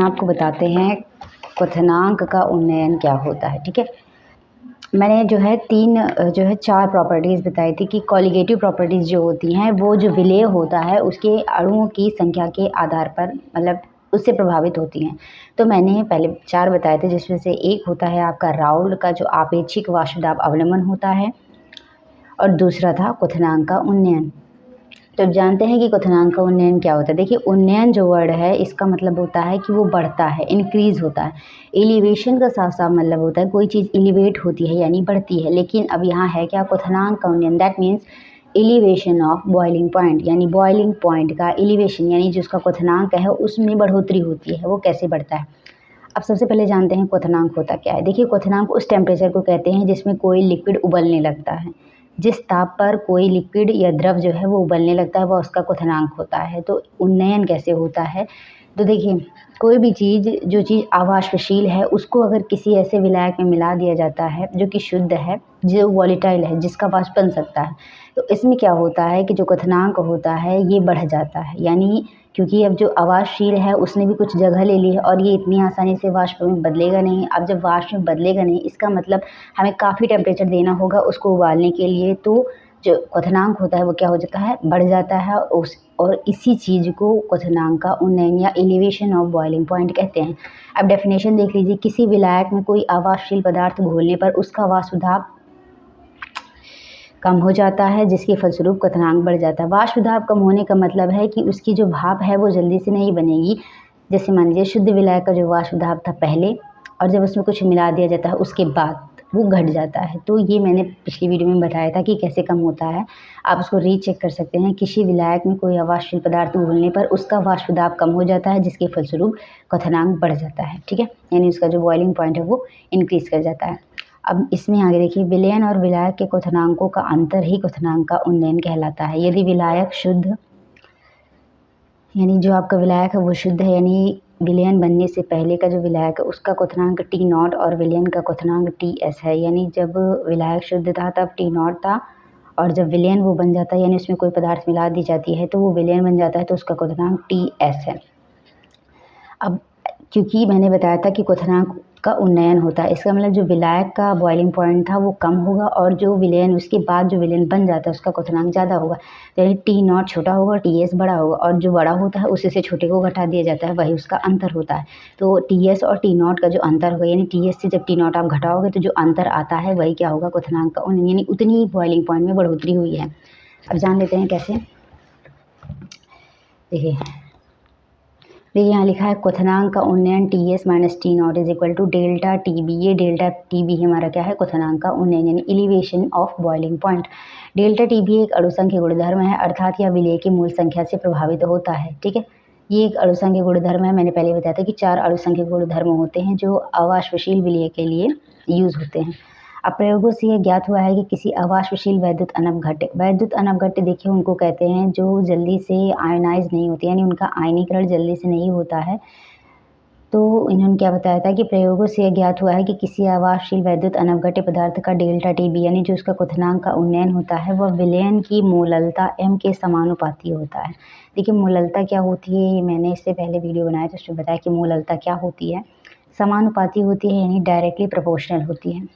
आपको बताते हैं क्वथनांक का उन्नयन क्या होता है। ठीक है, मैंने जो है चार प्रॉपर्टीज़ बताई थी कि कॉलिगेटिव प्रॉपर्टीज़ जो होती हैं वो जो विलेय होता है उसके अणुओं की संख्या के आधार पर मतलब उससे प्रभावित होती हैं। तो मैंने पहले चार बताए थे, जिसमें से एक होता है आपका राउल्ट का जो आपेक्षिक वाष्प दाब अवलंबन होता है, और दूसरा था क्वथनांक का उन्नयन। तो अब जानते हैं कि क्वथनांक का उन्नयन क्या होता है। देखिए, उन्नयन जो वर्ड है इसका मतलब होता है कि वो बढ़ता है, इंक्रीज होता है। एलिवेशन का साफ साफ मतलब होता है कोई चीज़ एलिवेट होती है यानी बढ़ती है। लेकिन अब यहाँ है क्या, क्वथनांक का उन्नयन, that means elevation of boiling point, यानी बॉइलिंग पॉइंट का एलिवेशन यानी जिसका क्वथनांक है उसमें बढ़ोतरी होती है। वो कैसे बढ़ता है, अब सबसे पहले जानते हैं क्वथनांक होता क्या है। देखिए, क्वथनांक उस टेम्परेचर को कहते हैं जिसमें कोई लिक्विड उबलने लगता है। जिस ताप पर कोई लिक्विड या द्रव जो है वो उबलने लगता है वह उसका क्वथनांक होता है। तो उन्नयन कैसे होता है, तो देखिए, कोई भी चीज़ जो चीज़ अवाष्पशील है उसको अगर किसी ऐसे विलायक में मिला दिया जाता है जो कि शुद्ध है, जो वॉलेटाइल है, जिसका वाष्प बन सकता है, तो इसमें क्या होता है कि जो क्वथनांक होता है ये बढ़ जाता है। यानी क्योंकि अब जो अवाष्पशील है उसने भी कुछ जगह ले ली है और ये इतनी आसानी से वाष्प में बदलेगा नहीं। अब जब वाष्प में बदलेगा नहीं, इसका मतलब हमें काफ़ी टेम्परेचर देना होगा उसको उबालने के लिए। तो जो क्वथनांक होता है वो क्या हो जाता है, बढ़ जाता है। और इसी चीज़ को क्वथनांक का उन्नयन या एलिवेशन ऑफ बॉइलिंग पॉइंट कहते हैं। अब डेफिनेशन देख लीजिए, किसी विलायक में कोई अवाष्पशील पदार्थ घोलने पर उसका वाष्प दाब कम हो जाता है, जिसके फलस्वरूप क्वथनांक बढ़ जाता है। वाष्प दाब कम होने का मतलब है कि उसकी जो भाप है वो जल्दी से नहीं बनेगी। जैसे मान लीजिए शुद्ध विलायक का जो वाष्प दाब था पहले, और जब उसमें कुछ मिला दिया जाता है उसके बाद वो घट जाता है। तो ये मैंने पिछली वीडियो में बताया था कि कैसे कम होता है। आप उसको रीचेक कर सकते हैं। किसी विलायक में कोई अवाष्पशील पदार्थ घोलने पर उसका वाष्प दाब कम हो जाता है, जिसके फलस्वरूप क्वथनांक बढ़ जाता है। ठीक है, यानी उसका जो बॉइलिंग पॉइंट है वो इंक्रीज कर जाता है। अब इसमें आगे देखिए, विलयन और विलायक के क्वथनांकों का अंतर ही क्वथनांक का उन्नयन कहलाता है। यदि विलायक शुद्ध, यानी जो आपका विलायक है वो शुद्ध है, यानी विलयन बनने से पहले का जो विलायक है उसका क्वथनांक टी नॉट और विलयन का क्वथनांक टी एस है। यानी जब विलायक शुद्ध था तब टी नॉट था, और जब विलयन वो बन जाता है यानी उसमें कोई पदार्थ मिला दी जाती है तो वो विलयन बन जाता है, तो उसका क्वथनांक टी एस है। अब क्योंकि मैंने बताया था कि क्वथनांक का उन्नयन होता है, इसका मतलब जो विलायक का बॉइलिंग पॉइंट था वो कम होगा और जो विलयन उसके बाद जो विलयन बन जाता है उसका क्वथनांक ज़्यादा होगा। यानी टी नॉट छोटा होगा, टी एस बड़ा होगा, और जो बड़ा होता है उसी से छोटे को घटा दिया जाता है, वही उसका अंतर होता है। तो टी एस और टी नॉट का जो अंतर होगा, यानी टी एस से जब टी नॉट आप घटाओगे तो जो अंतर आता है वही क्या होगा, क्वथनांक का उन्नयन, यानी उतनी ही बॉइलिंग पॉइंट में बढ़ोतरी हुई है। अब जान लेते हैं कैसे। देखिए यहाँ लिखा है क्वथनांक का उन्नयन T S minus T not is equal to delta T B. ये डेल्टा टी बी हमारा क्या है, क्वथनांक का उन्नयन यानी elevation of boiling point. Delta T B एक अणुसंख्य गुणधर्म है, अर्थात यह विलेय की मूल संख्या से प्रभावित होता है। ठीक है, ये एक अणुसंख्य गुणधर्म है। मैंने पहले बताया था कि चार अणुसंख्य गुणधर्म होते हैं जो अवाष्पशील विलेय के लिए यूज होते हैं। अब प्रयोगों से यह ज्ञात हुआ है कि किसी अवाष्पशील वैद्युत अनवघट्य देखिए उनको कहते हैं जो जल्दी से आयनाइज नहीं होते, यानी उनका आयनीकरण जल्दी से नहीं होता है। तो इन्होंने क्या बताया था कि प्रयोगों से यह ज्ञात हुआ है कि किसी अवाष्पशील वैद्युत अनवघट्य पदार्थ का डेल्टा टी बी, यानी जो उसका क्वथनांक का उन्नयन होता है वह विलयन की मोललता m के समानुपाती होता है। देखिए, मोललता क्या होती है, ये मैंने इससे पहले वीडियो बनाया तो उसमें बताया कि मोललता क्या होती है। समानुपाती होती है यानी डायरेक्टली प्रोपोर्शनल होती है।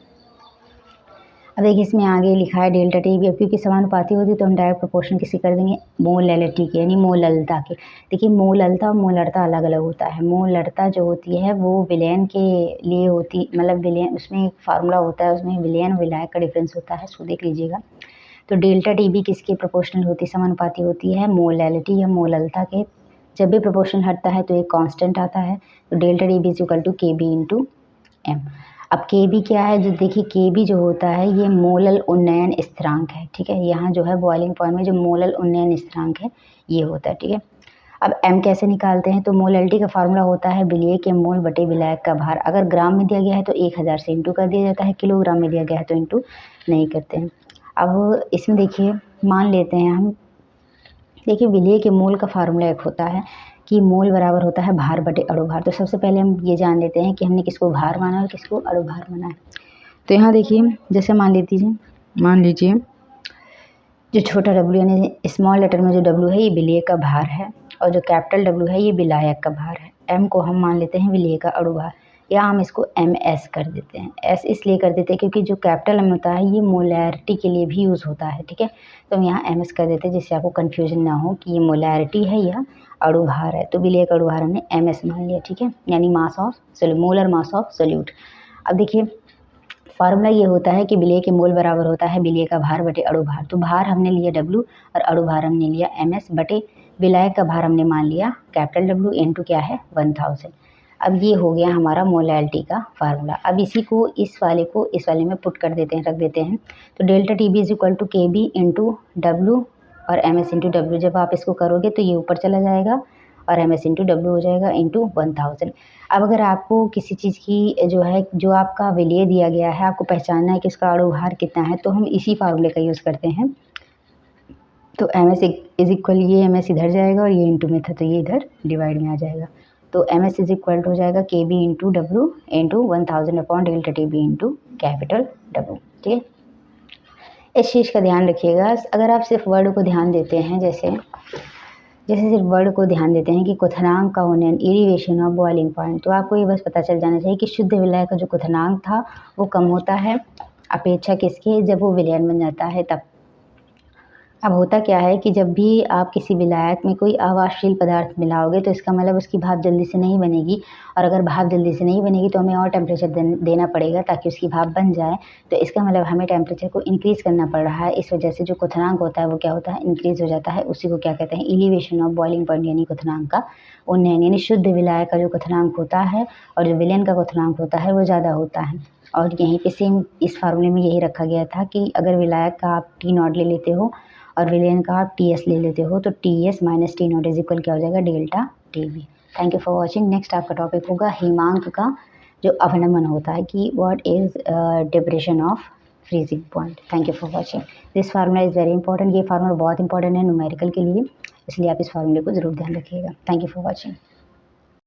अब देखिए इसमें आगे लिखा है डेल्टा टी बी, अब क्योंकि समानुपाती होती है तो हम डायरेक्ट प्रोपोर्शन किसी कर देंगे, मोलैलिटी के यानी मोललता के। देखिए, मोललता और मोलरता अलग अलग होता है। मोलरता जो होती है वो विलयन के लिए होती, मतलब विलयन उसमें एक फार्मूला होता है, उसमें विलयन और विलायक का डिफरेंस होता है, उसको देख लीजिएगा। तो डेल्टा टी बी किसके प्रोपोर्शनल होती है, समानुपाती होती है, मोलैलिटी या मोललता के। जब भी प्रोपोर्शन हटता है तो एक कांस्टेंट आता है, तो delta T B is equal to K B into M. अब के बी क्या है, जो देखिए के बी जो होता है ये मोलल उन्नयन स्थिरांक है। ठीक है, यहाँ जो है बॉइलिंग पॉइंट में जो मोलल उन्नयन स्थिरांक है ये होता है। ठीक है, अब एम कैसे निकालते हैं, तो मोलैलिटी का फार्मूला होता है विलेय के मोल बटे विलायक का भार। अगर ग्राम में दिया गया है तो 1000 से इंटू कर दिया जाता है, किलोग्राम में दिया गया है तो इंटू नहीं करते हैं। अब इसमें देखिए मान लेते हैं हम, देखिए विलेय के मोल का फार्मूला एक होता है कि मोल बराबर होता है भार बटे अणुभार। तो सबसे पहले हम ये जान लेते हैं कि हमने किसको भार माना है और किसको अणुभार माना है। तो यहाँ देखिए जैसे मान लीजिए जो छोटा डब्ल्यू यानी स्मॉल लेटर में जो डब्ल्यू है ये विलेय का भार है, और जो कैपिटल डब्ल्यू है ये विलायक का भार है। m को हम मान लेते हैं विलेय का अणुभार, या हम इसको ms कर देते हैं। s इसलिए कर देते हैं क्योंकि जो कैपिटल m होता है ये मोलैरिटी के लिए भी यूज़ होता है, ठीक है। तो हम यहाँ ms कर देते हैं जिससे आपको कन्फ्यूजन ना हो कि ये मोलैरिटी है या अणुभार है। तो विलेय का अणुभार हमने ms मान लिया, ठीक है, यानी mass of molar mass of solute. अब देखिए फार्मूला ये होता है कि विलेय के मोल बराबर होता है विलेय का भार बटे अणुभार। तो भार हमने लिया W और अणुभार हमने लिया ms बटे विलायक का भार हमने मान लिया कैपिटल W इनटू क्या है 1000। अब ये हो गया हमारा मोलैरिटी का फार्मूला। अब इसी को इस वाले में पुट कर देते हैं, रख देते हैं। तो delta TB is equal to KB into W और ms इंटू डब्ल्यू। जब आप इसको करोगे तो ये ऊपर चला जाएगा और ms इंटू डब्ल्यू हो जाएगा इंटू 1000। अब अगर आपको किसी चीज़ की जो आपका विलेय दिया गया है, आपको पहचानना है कि इसका अणुभार कितना है, तो हम इसी फार्मूले का यूज़ करते हैं। तो ms इज इक्वल, ये ms इधर जाएगा और ये इंटू में था तो ये इधर डिवाइड में आ जाएगा। तो ms इज इक्वल टू हो जाएगा KB into W into 1000 upon delta TB into capital W, ठीक है। इस चीज़ का ध्यान रखिएगा, अगर आप सिर्फ वर्ड को ध्यान देते हैं, जैसे सिर्फ वर्ड को ध्यान देते हैं कि क्वथनांक का उन्नयन एलिवेशन ऑफ बॉइलिंग पॉइंट, तो आपको ये बस पता चल जाना चाहिए कि शुद्ध विलाय का जो क्वथनांक था वो कम होता है अपेक्षा किसके, जब वो विलयन बन जाता है तब। अब होता क्या है कि जब भी आप किसी विलायक में कोई आवासशील पदार्थ मिलाओगे तो इसका मतलब उसकी भाप जल्दी से नहीं बनेगी, और अगर भाप जल्दी से नहीं बनेगी तो हमें और टेम्परेचर देना पड़ेगा ताकि उसकी भाप बन जाए। तो इसका मतलब हमें टेम्परेचर को इंक्रीज़ करना पड़ रहा है। इस वजह से जो क्वथनांक होता है वो क्या होता है, इंक्रीज़ हो जाता है। उसी को क्या कहते हैं, एलिवेशन ऑफ बॉइलिंग पॉइंट, यानी क्वथनांक का उन्नयन। यानी शुद्ध विलायक का जो क्वथनांक होता है और जो विलयन का क्वथनांक होता है वो ज़्यादा होता है। और यहीं पर सेम इस फार्मूले में यही रखा गया था कि अगर विलायक का आप T0 ले लेते हो और विलयन का आप TS ले लेते हो तो TS minus T0 is equal क्या हो जाएगा, delta TB। Thank you for watching. Next आपका टॉपिक होगा हिमांक का जो अवनमन होता है कि what is depression of freezing point. Thank you for watching. This formula is very important. ये फार्मूला बहुत इंपॉर्टेंट है न्यूमेरिकल के लिए, इसलिए आप इस फार्मूले को जरूर ध्यान रखिएगा। Thank you for watching.